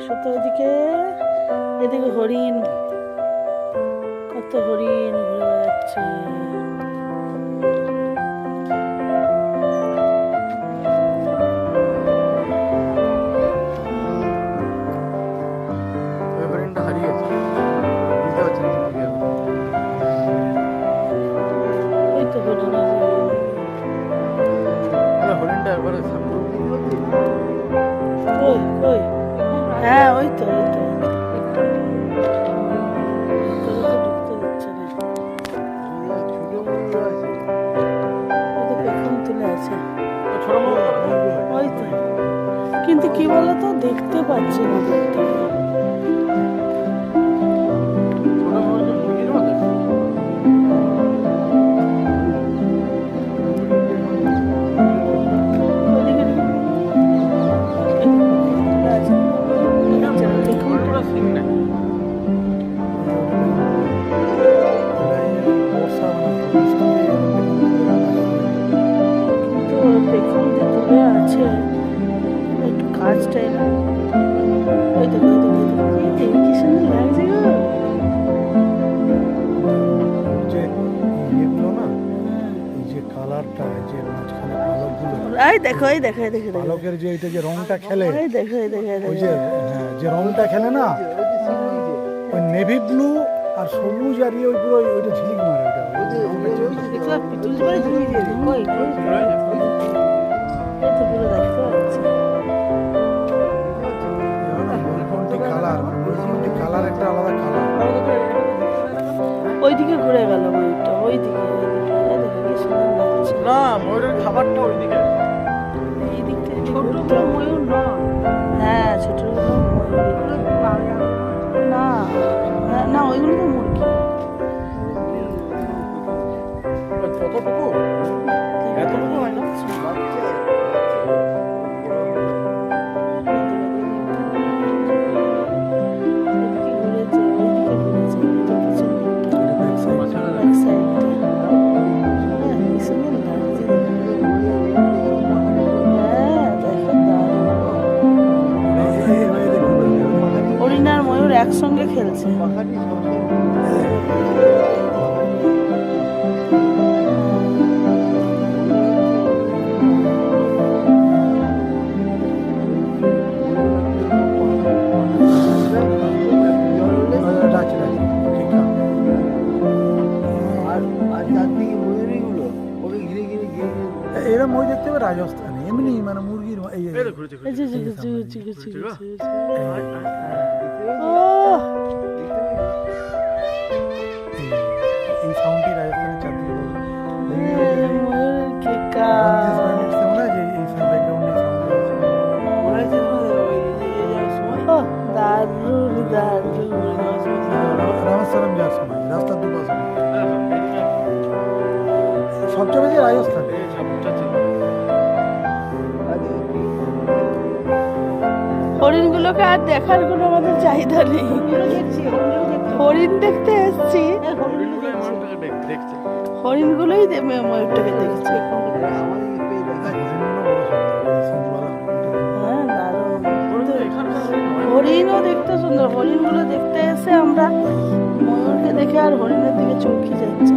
এসো তো ওদিকে, এদিকে হরিণ, কত হরিণ ঘুরে বেড়াচ্ছে। ওই তো হরিণ, কই কই, হ্যাঁ ওই তো ওই তো, ঢুকতে দিচ্ছে না, ওই তো পেখম তুলে আছে, ওই তো। কিন্তু কি বলতো, দেখতে পাচ্ছি না দূর থেকে। পেখম যে তুলে আছে, একটু কাজটাই না, ওই দেখো ওই দেখো, কি সুন্দর লাগছে গো। কালারটা যে মাঝখানে পালকগুলো, এই দেখো এই দেখো এই দেখো, পালকের যে এটা যে রংটা খেলে, এই দেখো এই দেখো, ওই যে হ্যাঁ যে রংটা খেলে না, ওই নেভি ব্লু আর সবুজ আর ওই পুরো ওইটা ঝিলিক মারে, ওইটা কালার একটা আলাদা কালার। ওইদিকে ঘুরে গেল ময়ূরটা, ওইদিকে কি সুন্দর লাগছে। না, ময়ূরের খাবারটা ওইদিকে, এই দিক থেকে ছোট ময়ূর নয়, হ্যাঁ ছোট ময়ূর না, না ওইগুলো তো মুরগি। কতটুকু এতটুকু হয় না। হরিণ আর ময়ূর একসঙ্গে খেলছে। এরা মই দেখতে হবে রাজস্থানে, এমনি মানে মুরগির এই সাউন্ডটি রাজস্থানের চারদিকে রামেশ্বরম যাওয়ার সময় রাস্তার দুপাশে সবচেয়ে বেশি রাজস্থান। হরিণগুলোকে আর দেখার কোনো আমাদের চাহিদা নেই, হরিণ দেখতে এসছি, হরিণগুলোই ময়ূরটাকে দেখছি। হ্যাঁ দারুণ, হরিণও দেখতে সুন্দর, হরিণগুলো দেখতে এসে আমরা ময়ূরকে দেখে আর হরিণের দিকে চোখই যাচ্ছে।